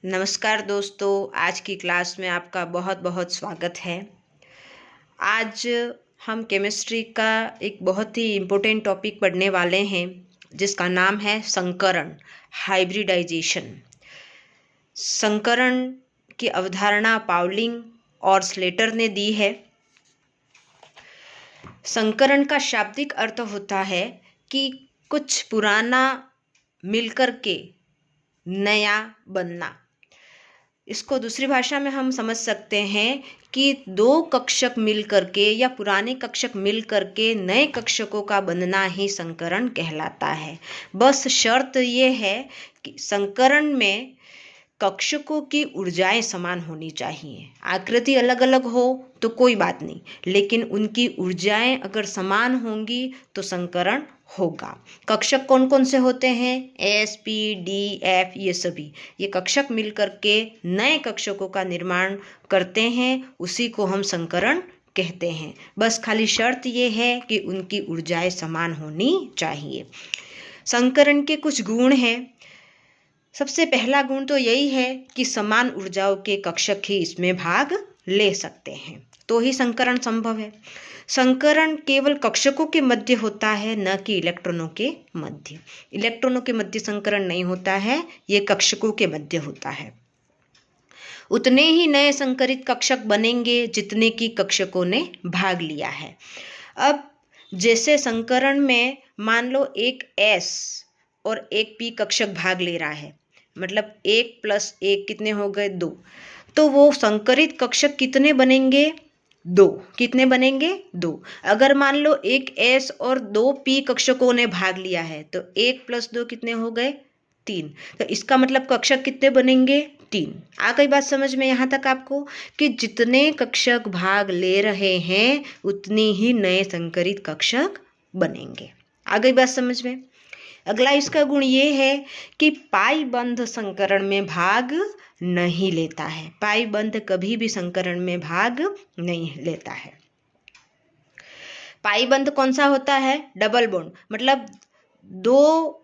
नमस्कार दोस्तों, आज की क्लास में आपका बहुत बहुत स्वागत है। आज हम केमिस्ट्री का एक बहुत ही इम्पोर्टेंट टॉपिक पढ़ने वाले हैं जिसका नाम है संकरण, हाइब्रिडाइजेशन। संकरण की अवधारणा पाउलिंग और स्लेटर ने दी है। संकरण का शाब्दिक अर्थ होता है कि कुछ पुराना मिलकर के नया बनना। इसको दूसरी भाषा में हम समझ सकते हैं कि दो कक्षक मिल करके या पुराने कक्षक मिल करके नए कक्षकों का बनना ही संकरण कहलाता है। बस शर्त ये है कि संकरण में कक्षकों की ऊर्जाएं समान होनी चाहिए। आकृति अलग अलग हो तो कोई बात नहीं, लेकिन उनकी ऊर्जाएं अगर समान होंगी तो संकरण होगा। कक्षक कौन कौन से होते हैं? एस, पी, डी, एफ, ये सभी ये कक्षक मिलकर के नए कक्षकों का निर्माण करते हैं, उसी को हम संकरण कहते हैं। बस खाली शर्त ये है कि उनकी ऊर्जाएं समान होनी चाहिए। संकरण के कुछ गुण हैं। सबसे पहला गुण तो यही है कि समान ऊर्जाओं के कक्षक ही इसमें भाग ले सकते हैं, तो ही संकरण संभव है। संकरण केवल कक्षकों के मध्य होता है, न कि इलेक्ट्रॉनों के मध्य। इलेक्ट्रॉनों के मध्य संकरण नहीं होता है, ये कक्षकों के मध्य होता है। उतने ही नए संकरित कक्षक बनेंगे जितने की कक्षकों ने भाग लिया है। अब जैसे संकरण में मान लो एक S और एक P कक्षक भाग ले रहा है, मतलब 1 + 1 कितने हो गए? 2। तो वो संकरित कक्षक कितने बनेंगे? 2। कितने बनेंगे? 2। अगर मान लो एक S और 2 P कक्षकों ने भाग लिया है तो 1 + 2 कितने हो गए? 3। तो इसका मतलब कक्षक कितने बनेंगे? 3। आ गई बात समझ में यहाँ तक आपको कि जितने कक्षक भाग ले रहे हैं उतनी ही नए संकरित कक्षक बनेंगे। आ गई बात समझ में? अगला इसका गुण ये है कि पाई बंध संकरण में भाग नहीं लेता है। पाई बंध कभी भी संकरण में भाग नहीं लेता है। पाई बंध कौन सा होता है? डबल बॉन्ड, मतलब दो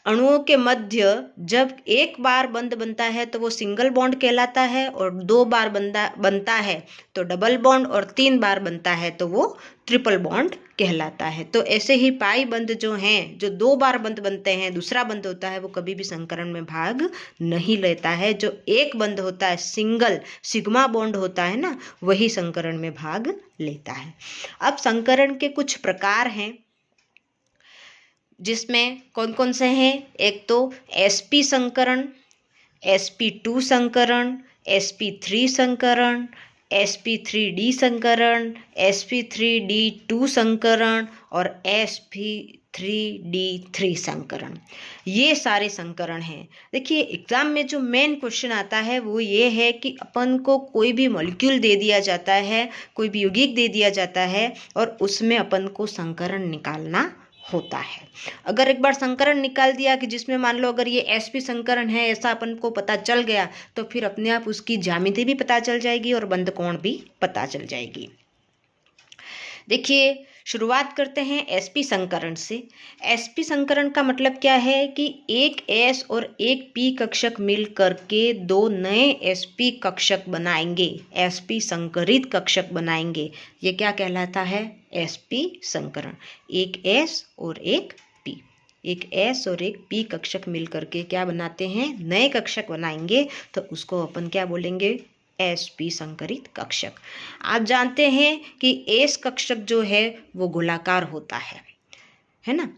अणुओं के मध्य जब एक बार बंध बनता है तो वो सिंगल बॉन्ड कहलाता है, और 2 बार बनता है तो डबल बॉन्ड, और 3 बार बनता है तो वो ट्रिपल बॉन्ड कहलाता है। तो ऐसे ही पाई बंध जो हैं, जो 2 बार बंध बनते हैं, दूसरा बंध होता है, वो कभी भी संकरण में भाग नहीं लेता है। जो एक बंध होता है, सिंगल सिग्मा बॉन्ड होता है ना, वही संकरण में भाग लेता है। अब संकरण के कुछ प्रकार हैं जिसमें कौन कौन से हैं? एक तो sp संकरण, sp2 संकरण, sp3 संकरण, sp3d संकरण, sp3d2 संकरण और sp3d3 संकरण। ये सारे संकरण हैं। देखिए एग्जाम में जो मेन क्वेश्चन आता है वो ये है कि अपन को कोई भी मॉलिक्यूल दे दिया जाता है, कोई भी यौगिक दे दिया जाता है और उसमें अपन को संकरण निकालना होता है। अगर एक बार संकरण निकाल दिया कि जिसमें मान लो अगर ये sp संकरण है, ऐसा अपन को पता चल गया, तो फिर अपने आप उसकी ज्यामिति भी पता चल जाएगी और बंध कोण भी पता चल जाएगी। देखिए शुरुआत करते हैं sp संकरण से। sp संकरण का मतलब क्या है कि एक s और एक p कक्षक मिल करके 2 नए sp कक्षक बनाएंगे, sp संकरित कक्षक बनाएंगे। ये क्या कहलाता है? sp संकरण। एक s और एक p, एक s और एक p कक्षक मिल करके क्या बनाते हैं? नए कक्षक बनाएंगे, तो उसको अपन क्या बोलेंगे? sp संकरित कक्षक। आप जानते हैं कि s कक्षक जो है वो गोलाकार होता है ना,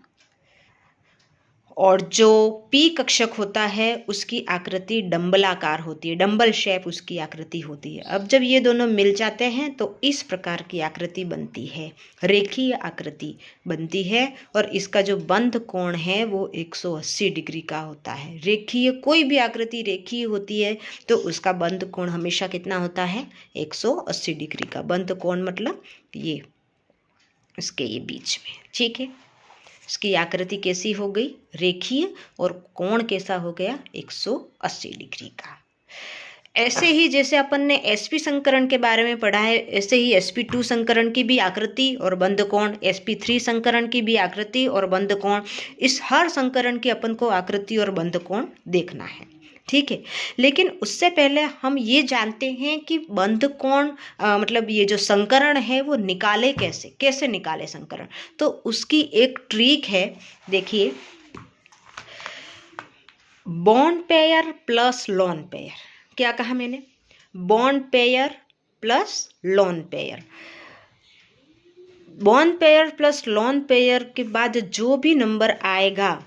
और जो p कक्षक होता है उसकी आकृति डंबलाकार होती है, डंबल शेप उसकी आकृति होती है। अब जब ये दोनों मिल जाते हैं तो इस प्रकार की आकृति बनती है, रेखीय आकृति बनती है, और इसका जो बंध कोण है वो 180 डिग्री का होता है। रेखीय कोई भी आकृति रेखीय होती है तो उसका बंध कोण हमेशा कितना होता है? 180 डिग्री का। बंध कोण मतलब ये इसके ये बीच में, ठीक है। इसकी आकृति कैसी हो गई? रेखीय, और कोण कैसा हो गया? 180 डिग्री का। ऐसे ही जैसे अपन ने sp संकरण के बारे में पढ़ा है, ऐसे ही sp2 संकरण की भी आकृति और बंध कोण, sp3 संकरण की भी आकृति और बंध कोण, इस हर संकरण की अपन को आकृति और बंध कोण देखना है, ठीक है। लेकिन उससे पहले हम ये जानते हैं कि बंध कोण मतलब ये जो संकरण है वो निकाले कैसे, कैसे निकाले संकरण। तो उसकी एक ट्रिक है, देखिए, bond pair plus lone pair. क्या कहा मैंने? Bond pair plus lone pair. Bond pair plus lone pair के बाद जो भी नंबर आएगा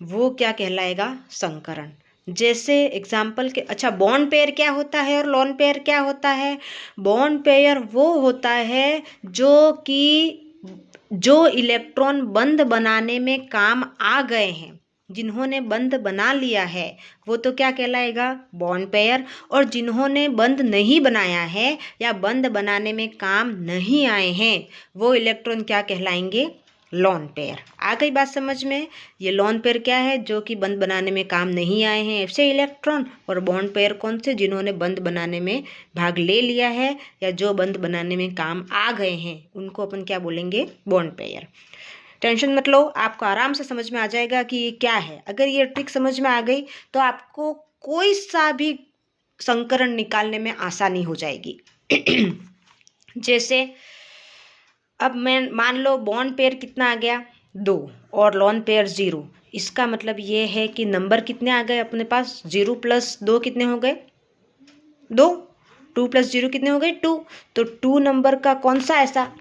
वो क्या कहलाएगा? संकरण। जैसे एग्जाम्पल के, अच्छा, बॉन्ड पेयर क्या होता है और लोन पेयर क्या होता है? बॉन्ड पेयर वो होता है जो इलेक्ट्रॉन बंध बनाने में काम आ गए हैं, जिन्होंने बंध बना लिया है वो तो क्या कहलाएगा? Bond pair. और जिन्होंने बंध नहीं बनाया है या बंध बनाने में काम नहीं आए हैं वो इलेक्ट्रॉन क्या कहलाएंगे? Lone pair. आ गई बात समझ में? ये लोन पेयर क्या है? जो कि बंध बनाने में काम नहीं आए हैं ऐसे इलेक्ट्रॉन। और बॉन्ड पेयर कौन से? जिन्होंने बंध बनाने में भाग ले लिया है या जो बंध बनाने में काम आ गए हैं उनको अपन क्या बोलेंगे? Bond pair. टेंशन मत लो, आपको आराम से समझ में आ जाएगा कि ये क्या है। अगर ये ट्रिक समझ में आ गई तो आपको कोई सा भी संकरण निकालने में आसानी हो जाएगी। जैसे अब मैं मान लो बॉन्ड पेयर कितना आ गया? 2 और लोन पेयर 0। इसका मतलब ये है कि नंबर कितने आ गए अपने पास? 0 + 2 कितने हो गए? 2। 2 + 0 कितने हो गए? 2। तो 2 नंबर का कौन सा ऐसा?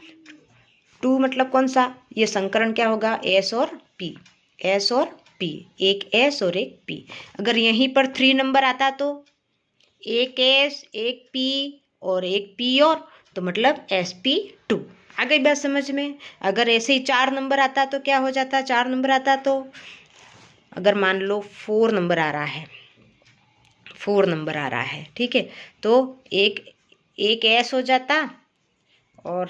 2 मतलब कौन सा? ये संकरण क्या होगा? S और P। S और P, एक S और एक P। अगर यहीं पर 3 नंबर आता तो एक S, एक P और एक P और, तो मतलब sp2। आ गई बात समझ में? अगर ऐसे ही 4 नंबर आता तो क्या हो जाता? 4 नंबर आता तो, अगर मान लो 4 नंबर आ रहा है, 4 नंबर आ रहा है, ठीक है, तो एक S हो जाता और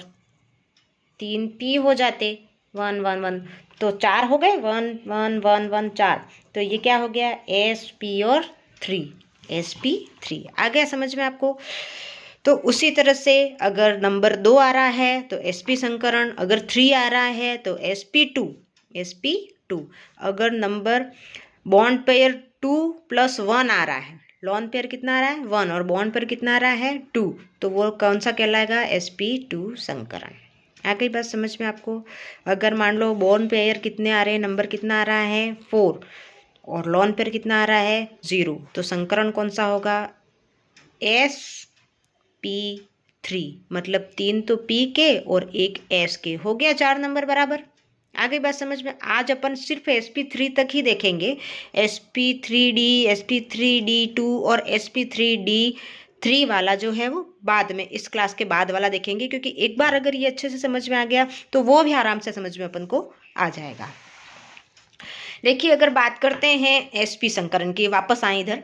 3 P हो जाते, 1 1 1, तो 4 हो गए, 1 1 1 1 4। तो ये क्या हो गया? sp और 3, sp3। आ गया समझ में आपको? तो उसी तरह से अगर नंबर 2 आ रहा है तो sp संकरण, अगर 3 आ रहा है तो sp2। अगर नंबर बॉन्ड पेयर 2 + 1 आ रहा है, लोन पेयर कितना आ रहा है? 1, और बॉन्ड पेयर कितना आ रहा है? 2, तो वो कौन सा कहलाएगा? sp2 संकरण। आ गई बात समझ में आपको? अगर मान लो बॉन्ड पेयर कितने आ रहे हैं, नंबर कितना आ रहा है? 4, और लोन पेयर कितना आ रहा है? 0, तो संकरण कौन सा होगा? sp3। मतलब 3 तो P के और एक S के, हो गया 4 नंबर बराबर। आ गई बात समझ में? आज अपन सिर्फ sp3 तक ही देखेंगे। sp3d, sp3d2 और sp3d3 वाला जो है वो बाद में, इस क्लास के बाद वाला देखेंगे, क्योंकि एक बार अगर ये अच्छे से समझ में आ गया तो वो भी आराम से समझ में अपन को आ जाएगा। देखिए, अगर बात करते हैं sp संकरण की, वापस आए इधर।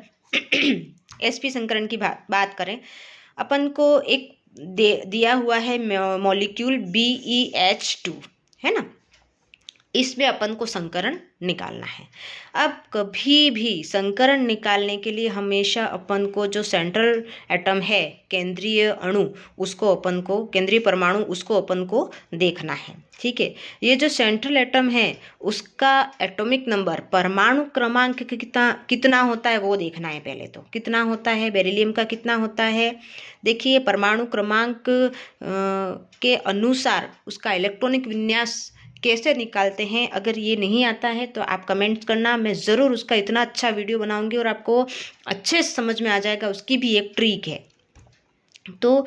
sp संकरण की बात करें, अपन को एक दिया हुआ है मॉलिक्यूल BeH2, है ना? इसमें अपन को संकरण निकालना है। अब कभी भी संकरण निकालने के लिए हमेशा अपन को जो सेंट्रल एटम है, केंद्रीय अणु, उसको अपन को, केंद्रीय परमाणु, उसको अपन को देखना है, ठीक है। ये जो सेंट्रल एटम है उसका एटॉमिक नंबर, परमाणु क्रमांक कितना होता है वो देखना है पहले। तो कितना होता है? बेरिलियम का कितना होता है? देखिए, परमाणु क्रमांक के अनुसार उसका इलेक्ट्रॉनिक विन्यास कैसे निकालते हैं, अगर ये नहीं आता है तो आप कमेंट करना, मैं ज़रूर उसका इतना अच्छा वीडियो बनाऊंगी और आपको अच्छे से समझ में आ जाएगा। उसकी भी एक ट्रिक है। तो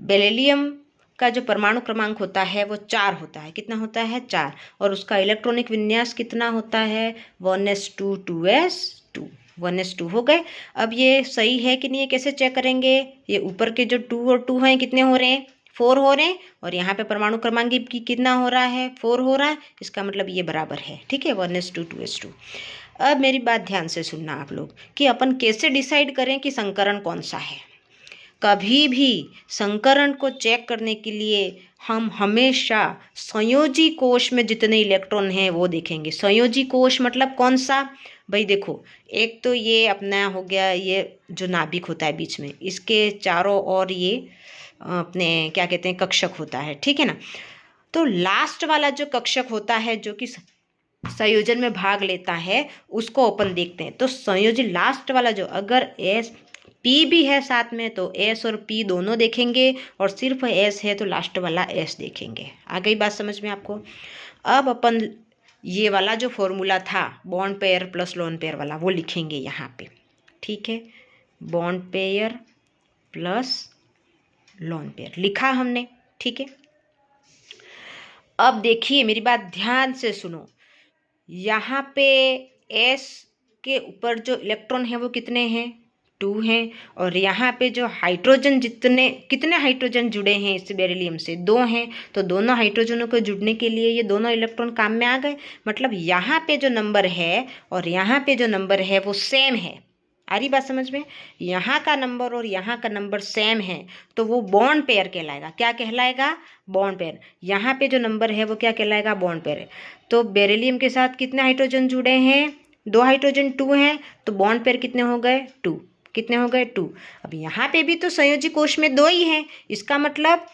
बेरिलियम का जो परमाणु क्रमांक होता है वो 4 होता है। कितना होता है? 4। और उसका इलेक्ट्रॉनिक विन्यास कितना होता है? 1s2 2s2, 1s2 हो गए। अब ये सही है कि नहीं, ये कैसे चेक करेंगे? ये ऊपर के जो 2 और 2 हैं कितने हो रहे हैं? 4 हो रहे हैं, और यहाँ पे परमाणु क्रमांक की कितना हो रहा है? 4 हो रहा है। इसका मतलब ये बराबर है, ठीक है, 1s2 2s2। अब मेरी बात ध्यान से सुनना आप लोग, कि अपन कैसे डिसाइड करें कि संकरण कौन सा है। कभी भी संकरण को चेक करने के लिए हम हमेशा संयोजी कोश में जितने इलेक्ट्रॉन हैं वो देखेंगे। संयोजी कोश मतलब कौन सा? भाई देखो, एक तो ये अपना हो गया, ये जो नाभिक होता है बीच में, इसके चारों ओर ये अपने क्या कहते हैं, कक्षक होता है, ठीक है ना। तो लास्ट वाला जो कक्षक होता है, जो कि संयोजन में भाग लेता है उसको अपन देखते हैं। तो संयोजी लास्ट वाला जो, अगर एस पी भी है साथ में तो एस और पी दोनों देखेंगे, और सिर्फ एस है तो लास्ट वाला एस देखेंगे। आ गई बात समझ में आपको? अब अपन ये वाला जो फॉर्मूला था bond pair plus lone pair वाला वो लिखेंगे यहाँ पे, ठीक है। Bond pair plus lone pair लिखा हमने, ठीक है। अब देखिए मेरी बात ध्यान से सुनो, यहाँ पे एस के ऊपर जो इलेक्ट्रॉन है वो कितने हैं? 2 हैं। और यहाँ पे जो हाइड्रोजन कितने हाइड्रोजन जुड़े हैं इस बेरिलियम से? 2 हैं। तो दोनों हाइड्रोजनों को जुड़ने के लिए ये दोनों इलेक्ट्रॉन काम में आ गए। मतलब यहाँ पे जो नंबर है और यहाँ पे जो नंबर है वो सेम है। आ रही बात समझ में? यहाँ का नंबर और यहाँ का नंबर सेम है तो वो बॉन्ड पेयर कहलाएगा। क्या कहलाएगा? Bond pair. यहाँ पे जो नंबर है वो क्या कहलाएगा? Bond pair. तो बेरिलियम के साथ कितने हाइड्रोजन जुड़े हैं? 2 हाइड्रोजन, 2 हैं। तो बॉन्ड पेयर कितने हो गए? 2। कितने हो गए? 2। अब यहाँ पे भी तो संयोजी कोश में 2 ही हैं, इसका मतलब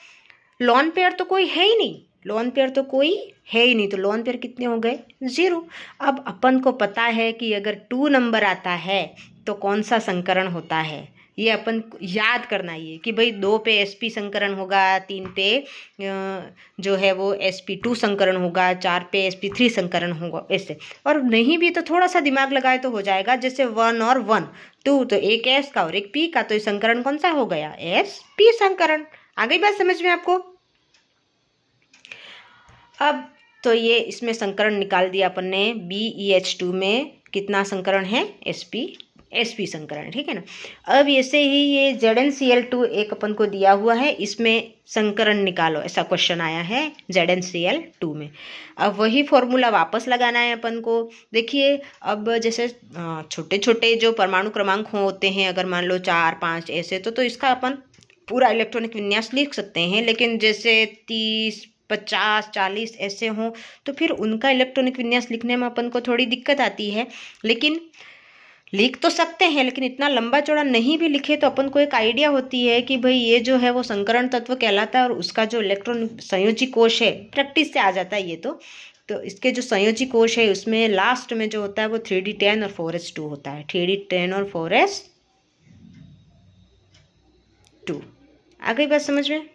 लोन पेयर तो कोई है ही नहीं। लोन पेयर तो कोई है ही नहीं, तो लोन पेयर कितने हो गए? 0। अब अपन को पता है कि अगर 2 नंबर आता है तो कौन सा संकरण होता है, ये अपन याद करना ये कि भाई 2 पे sp संकरण होगा, 3 पे जो है वो sp2 संकरण होगा, 4 पे sp3 संकरण होगा, ऐसे। और नहीं भी तो थोड़ा सा दिमाग लगाए तो हो जाएगा, जैसे 1 और 1, 2 तो एक s का और एक p का, तो ये संकरण कौन सा हो गया? sp संकरण। आ गई बात समझ में आपको? अब तो ये इसमें संकरण निकाल दिया अपन ने। BeH2 में कितना संकरण है? sp संकरण, ठीक है ना। अब ऐसे ही ये ZnCl2 एक अपन को दिया हुआ है, इसमें संकरण निकालो, ऐसा क्वेश्चन आया है ZnCl2 में। अब वही फॉर्मूला वापस लगाना है अपन को। देखिए अब जैसे छोटे छोटे जो परमाणु क्रमांक होते हैं, अगर मान लो 4, 5 ऐसे, तो इसका अपन पूरा इलेक्ट्रॉनिक विन्यास लिख सकते हैं। लेकिन जैसे 30, 50, 40 ऐसे हों तो फिर उनका इलेक्ट्रॉनिक विन्यास लिखने में अपन को थोड़ी दिक्कत आती है। लेकिन लिख तो सकते हैं, लेकिन इतना लंबा चौड़ा नहीं भी लिखे तो अपन को एक आइडिया होती है कि भाई ये जो है वो संकरण तत्व कहलाता है, और उसका जो इलेक्ट्रॉन संयोजी कोश है, प्रैक्टिस से आ जाता है ये तो इसके जो संयोजी कोश है उसमें लास्ट में जो होता है वो 3d10 और 4s2 होता है। 3d10 और 4s2। आ गई बात समझ में?